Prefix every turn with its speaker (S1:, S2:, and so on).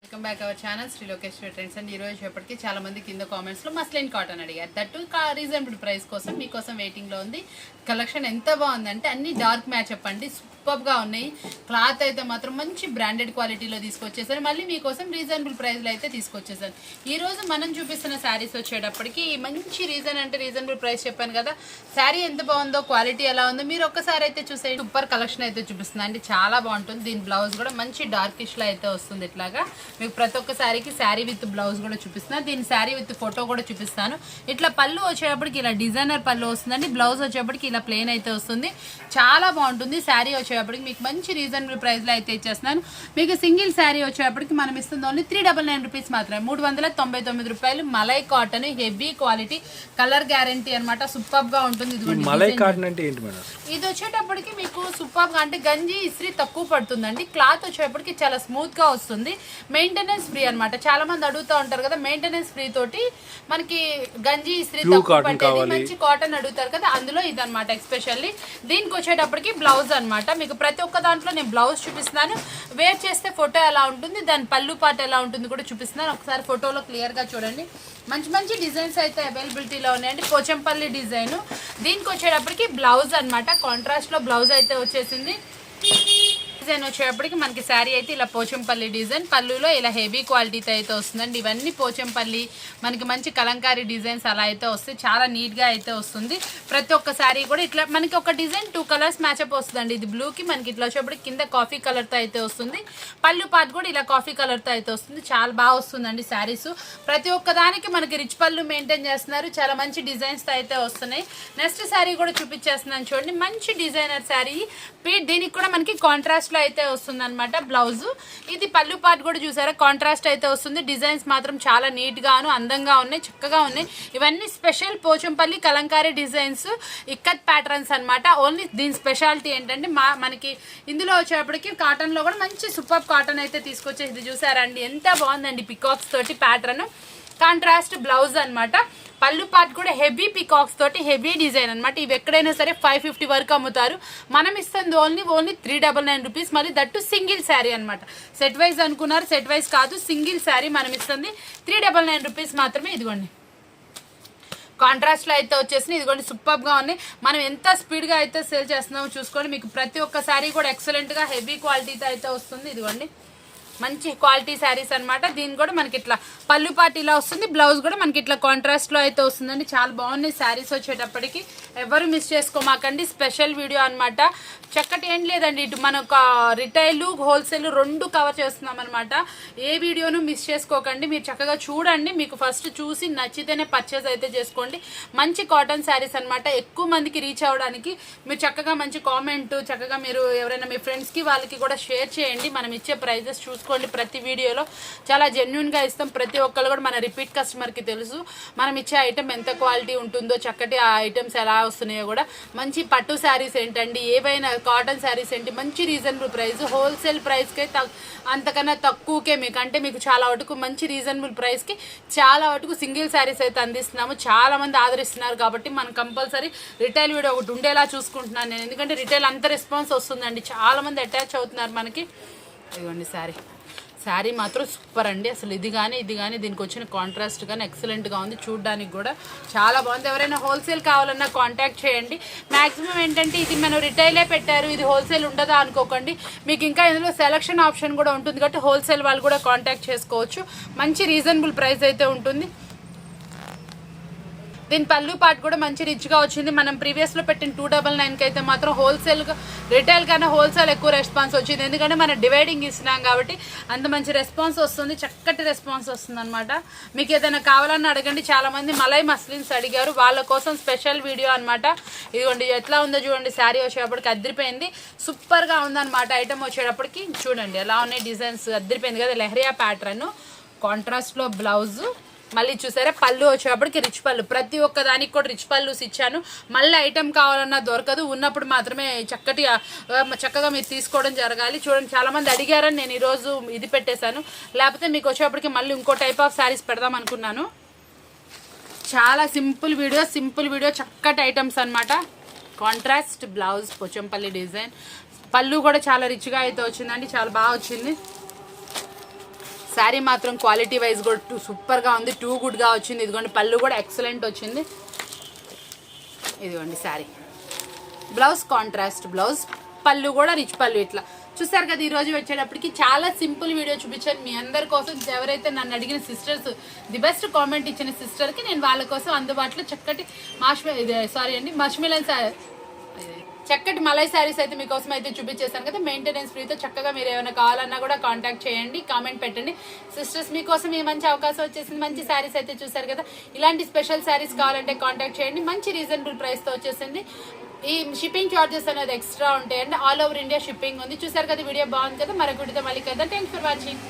S1: Welcome back our channel Sri Lokeshwari trends and ఈ రోజు ఎప్పటికీ చాలా మంది కింద కామెంట్స్ లో మస్లిన్ కాటన్ అడిగారు. దట్టు రీజనబుల్ ప్రైస్ కోసం మీకోసం వెయిటింగ్ లో ఉంది. కలెక్షన్ ఎంత బాగుందంటే అన్ని డార్క్ మ్యాచ్ అప్ అండి, సూపర్ గా ఉన్నాయి. క్లాత్ అయితే మాత్రం మంచి బ్రాండెడ్ క్వాలిటీలో తీసుకొచ్చేసారు. మళ్ళీ మీకోసం రీజనబుల్ ప్రైస్ లో అయితే తీసుకొచ్చేసారు. ఈ రోజు మనం చూపిస్తున్న శారీస్ వచ్చేటప్పటికి మంచి రీజనబుల్ ప్రైస్ చెప్పాను కదా. శారీ ఎంత బాగుందో, క్వాలిటీ ఎలా ఉందో మీరు ఒక్కసారి అయితే చూసేయండి. సూపర్ కలెక్షన్ అయితే చూపిస్తుంది అండి, చాలా బాగుంటుంది. దీని బ్లౌజ్ కూడా మంచి డార్కిష్ లో అయితే వస్తుంది. ఇట్లాగా మీకు ప్రతి ఒక్క శారీకి శారీ విత్ బ్లౌజ్ కూడా చూపిస్తున్నాను. దీని శారీ విత్ ఫోటో కూడా చూపిస్తాను. ఇట్లా పళ్ళు వచ్చేటప్పటికి ఇలా డిజైనర్ పళ్ళు వస్తుందండి. బ్లౌజ్ వచ్చేటప్పటికి ఇలా ప్లెయిన్ అయితే వస్తుంది. చాలా బాగుంటుంది. శారీ వచ్చేటప్పటికి మీకు మంచి రీజనబుల్ ప్రైస్ లో అయితే ఇచ్చేస్తున్నాను. మీకు సింగిల్ శారీ వచ్చేటప్పటికి మనం ఇస్తుంది ఓన్లీ 399 రూపీస్ మాత్రమే, 399 రూపాయలు. Malai cotton heavy quality, colour guarantee అనమాట. సూపర్ గా ఉంటుంది. ఇది వచ్చేటప్పటికి మీకు సూపర్ గా అంటే గంజి ఇస్త్రీ తక్కువ పడుతుందండి. క్లాత్ వచ్చేటప్పటికి చాలా స్మూత్ గా వస్తుంది. మెయింటెనెన్స్ ఫ్రీ అనమాట. చాలా మంది అడుగుతూ ఉంటారు కదా, మెయింటెనెన్స్ ఫ్రీ తోటి మనకి గంజి ఇస్త్రీ తక్కువ పట్టేది మంచి కాటన్ అడుగుతారు కదా, అందులో ఇది అనమాట. ఎస్పెషల్లీ దీనికి వచ్చేటప్పటికి బ్లౌజ్ అనమాట. మీకు ప్రతి ఒక్క దాంట్లో నేను బ్లౌజ్ చూపిస్తున్నాను. వేర్ చేస్తే ఫోటో ఎలా ఉంటుంది, దాని పళ్ళు పాట ఎలా ఉంటుంది కూడా చూపిస్తున్నాను. ఒకసారి ఫోటోలో క్లియర్ గా చూడండి. మంచి మంచి డిజైన్స్ అయితే అవైలబిలిటీలో ఉన్నాయండి. పోచంపల్లి డిజైన్. దీనికి వచ్చేటప్పటికి బ్లౌజ్ అనమాట. కాంట్రాస్ట్ లో బ్లౌజ్ అయితే వచ్చేసింది. డిజైన్ వచ్చేటప్పటికి మనకి శారీ అయితే ఇలా పోచంపల్లి డిజైన్, పళ్ళులో ఇలా హెవీ క్వాలిటీతో అయితే వస్తుందండి. ఇవన్నీ పోచంపల్లి మనకి మంచి కలంకారీ డిజైన్స్ అలా అయితే వస్తాయి. చాలా నీట్ గా అయితే వస్తుంది. ప్రతి ఒక్క శారీ కూడా ఇట్లా మనకి ఒక డిజైన్ 2 కలర్స్ మ్యాచ్అప్ వస్తుందండి. ఇది బ్లూకి మనకి ఇట్లా వచ్చేటప్పటికి కింద కాఫీ కలర్ తో అయితే వస్తుంది. పళ్ళు పార్ట్ కూడా ఇలా కాఫీ కలర్ తో అయితే వస్తుంది. చాలా బాగా వస్తుందండి శారీస్. ప్రతి ఒక్క దానికి మనకి రిచ్ పళ్ళు మెయింటైన్ చేస్తున్నారు. చాలా మంచి డిజైన్స్ తో అయితే వస్తున్నాయి. నెక్స్ట్ శారీ కూడా చూపించేస్తున్నాను చూడండి. మంచి డిజైనర్ శారీ. దీనికి కూడా మనకి కాంట్రాస్ట్ లో అయితే వస్తుంది అనమాట బ్లౌజ్. ఇది పళ్ళు పార్ట్ కూడా చూసారా, కాంట్రాస్ట్ అయితే వస్తుంది. డిజైన్స్ మాత్రం చాలా నీట్ గాను అందంగా ఉన్నాయి, చక్కగా ఉన్నాయి. ఇవన్నీ special Pochampally Kalamkari designs, ikat patterns అనమాట. ఓన్లీ దీని స్పెషాలిటీ ఏంటంటే మనకి ఇందులో వచ్చేటప్పటికి కాటన్ లో కూడా మంచి సూపర్ కాటన్ అయితే తీసుకొచ్చేసి ఇది చూసారా అండి, ఎంత బాగుందండి. పికాక్స్ తోటి ప్యాటర్న్, కాంట్రాస్ట్ బ్లౌజ్ అనమాట. పళ్ళు పార్ట్ కూడా హెవీ పికాక్స్ తోటి హెవీ డిజైన్ అనమాట. ఇవి ఎక్కడైనా సరే 550 వరకు అమ్ముతారు. మనం ఇస్తుంది ఓన్లీ 399 రూపీస్. మళ్ళీ దట్టు సింగిల్ శారీ అనమాట. సెట్ వైజ్ అనుకున్నారు, సెట్ వైజ్ కాదు, సింగిల్ శారీ మనం ఇస్తుంది 399 రూపీస్ మాత్రమే. ఇదిగోండి కాంట్రాస్ట్ లో అయితే వచ్చేసి ఇదిగోండి సూపర్ గా ఉన్నాయి. మనం ఎంత స్పీడ్ గా అయితే సేల్ చేస్తున్నామో చూసుకోండి. మీకు ప్రతి ఒక్క శారీ కూడా ఎక్సలెంట్ గా హెవీ క్వాలిటీతో అయితే వస్తుంది. ఇదిగోండి మంచి క్వాలిటీ శారీస్ అనమాట. దీని కూడా మనకి ఇట్లా పళ్ళు పార్ట్ ఇలా వస్తుంది. బ్లౌజ్ కూడా మనకి ఇట్లా కాంట్రాస్ట్ లో అయితే వస్తుందండి. చాలా బాగున్నాయి శారీస్ వచ్చేటప్పటికి. ఎవరు మిస్ చేసుకోమాకండి. స్పెషల్ వీడియో అనమాట. చక్కటి ఏం లేదండి, ఇటు మనకు రిటైల్ హోల్సేల్ రెండు కవర్ చేస్తున్నాం అనమాట. ఏ వీడియోను మిస్ చేసుకోకండి. మీరు చక్కగా చూడండి. మీకు ఫస్ట్ చూసి నచ్చితేనే పర్చేస్ అయితే చేసుకోండి. మంచి కాటన్ శారీస్ అనమాట. ఎక్కువ మందికి రీచ్ అవ్వడానికి మీరు చక్కగా మంచి కామెంట్, చక్కగా మీరు ఎవరైనా మీ ఫ్రెండ్స్ కి వాళ్ళకి కూడా షేర్ చేయండి. మనం ఇచ్చే ప్రైజెస్ చూసుకోండి. ప్రతి వీడియోలో చాలా జెన్యున్ గా ఇస్తాం. ప్రతి ఒక్కరు కూడా మన రిపీట్ కస్టమర్ కి తెలుసు మనం ఇచ్చే ఐటమ్ ఎంత క్వాలిటీ ఉంటుందో, చక్కటి ఆ ఐటమ్స్ ఎలా వస్తున్నాయో కూడా. మంచి పట్టు శారీస్ ఏంటండి, ఏవైనా కాటన్ శారీస్ ఏంటి, మంచి రీజనబుల్ ప్రైస్. హోల్సేల్ ప్రైస్ కి అంతకన్నా తక్కువకే మీకు, అంటే మీకు చాలా వరకు మంచి రీజనబుల్ ప్రైస్ కి చాలా వరకు సింగిల్ శారీస్ అయితే అందిస్తున్నాము. చాలా మంది ఆదరిస్తున్నారు కాబట్టి మనం కంపల్సరీ రిటైల్ వీడియో ఒకటి ఉండేలా చూసుకుంటున్నాను నేను. ఎందుకంటే రిటైల్ అంత రెస్పాన్స్ వస్తుందండి, చాలా మంది అటాచ్ అవుతున్నారు మనకి. ఇదిగోండి శారీ మాత్రం సూపర్ అండి. అసలు ఇది కానీ దీనికి వచ్చిన కాంట్రాస్ట్ కానీ ఎక్సలెంట్గా ఉంది. చూడడానికి కూడా చాలా బాగుంది. ఎవరైనా హోల్సేల్ కావాలన్నా కాంటాక్ట్ చేయండి. మ్యాక్సిమం ఏంటంటే ఇది మనం రిటైలే పెట్టారు, ఇది హోల్సేల్ ఉండదా అనుకోకండి. మీకు ఇంకా ఇందులో సెలక్షన్ ఆప్షన్ కూడా ఉంటుంది కాబట్టి హోల్సేల్ వాళ్ళు కూడా కాంటాక్ట్ చేసుకోవచ్చు. మంచి రీజనబుల్ ప్రైస్ అయితే ఉంటుంది. దీని పళ్ళు పార్ట్ కూడా మంచి రిచ్గా వచ్చింది. మనం ప్రీవియస్ లో పెట్టిన 299కి అయితే మాత్రం హోల్సేల్ రిటైల్ కన్నా హోల్సేల్ ఎక్కువ రెస్పాన్స్ వచ్చింది. ఎందుకంటే మనం డివైడింగ్ ఇస్తున్నాం కాబట్టి అంత మంచి రెస్పాన్స్ వస్తుంది, చక్కటి రెస్పాన్స్ వస్తుంది అనమాట. మీకు ఏదైనా కావాలని అడగండి. చాలా మంది మలై మస్లిన్స్ అడిగారు, వాళ్ళ కోసం స్పెషల్ వీడియో అనమాట. ఇదిగోండి ఎట్లా ఉందో చూడండి. శారీ వచ్చేటప్పటికి అద్దరిపోయింది, సూపర్ గా ఉందన్నమాట. ఐటమ్ వచ్చేటప్పటికి చూడండి ఎలా ఉన్నాయి డిజైన్స్, అద్దరిపోయింది కదా. లెహరియా ప్యాటర్న్, కాంట్రాస్ట్ లో బ్లౌజ్. మళ్ళీ చూసారా పళ్ళు వచ్చేటప్పటికి రిచ్ పళ్ళు. ప్రతి ఒక్క దానికి కూడా రిచ్ పళ్ళుస్ ఇచ్చాను. మళ్ళీ ఐటమ్ కావాలన్నా దొరకదు, ఉన్నప్పుడు మాత్రమే చక్కగా మీరు తీసుకోవడం జరగాలి. చూడండి చాలా మంది అడిగారని నేను ఈరోజు ఇది పెట్టేశాను. లేకపోతే మీకు వచ్చేటప్పటికి మళ్ళీ ఇంకో టైప్ ఆఫ్ శారీస్ పెడదాం అనుకున్నాను. చాలా సింపుల్ వీడియో చక్కటి ఐటమ్స్ అనమాట. కాంట్రాస్ట్ బ్లౌజ్, పోచంపల్లి డిజైన్, పళ్ళు కూడా చాలా రిచ్గా అయితే వచ్చిందండి, చాలా బాగా వచ్చింది. శారీ మాత్రం క్వాలిటీ వైజ్ కూడా సూపర్గా ఉంది, టూ గుడ్గా వచ్చింది. ఇదిగోండి పళ్ళు కూడా ఎక్సలెంట్ వచ్చింది. ఇదిగోండి శారీ, బ్లౌజ్ కాంట్రాస్ట్ బ్లౌజ్, పళ్ళు కూడా రిచ్ పళ్ళు. ఇట్లా చూసారు కదా. ఈరోజు వచ్చేటప్పటికి చాలా సింపుల్ వీడియో చూపించాను మీ అందరి కోసం. ఎవరైతే నన్ను అడిగిన సిస్టర్స్, ది బెస్ట్ కామెంట్ ఇచ్చిన సిస్టర్కి నేను వాళ్ళ కోసం అందుబాటులో చక్కటి చక్కటి మలై శారీస్ అయితే మీకోసం అయితే చూపించేసాను కదా. మెయింటెనెన్స్ ఫ్రీతో చక్కగా మీరు ఏమైనా కావాలన్నా కూడా కాంటాక్ట్ చేయండి, కామెంట్ పెట్టండి. సిస్టర్స్ మీకోసం ఈ మంచి అవకాశం వచ్చేసింది. మంచి శారీస్ అయితే చూసారు కదా. ఇలాంటి స్పెషల్ శారీస్ కావాలంటే కాంటాక్ట్ చేయండి. మంచి రీజనబుల్ ప్రైస్తో వచ్చేసింది. ఈ షిప్పింగ్ చార్జెస్ అనేది ఎక్స్ట్రా ఉంటాయండి. ఆల్ ఓవర్ ఇండియా షిప్పింగ్ ఉంది. చూసారు కదా, వీడియో బాగుంది కదా. మరొక వీడియోతో మళ్ళీ కదా. Thanks for watching.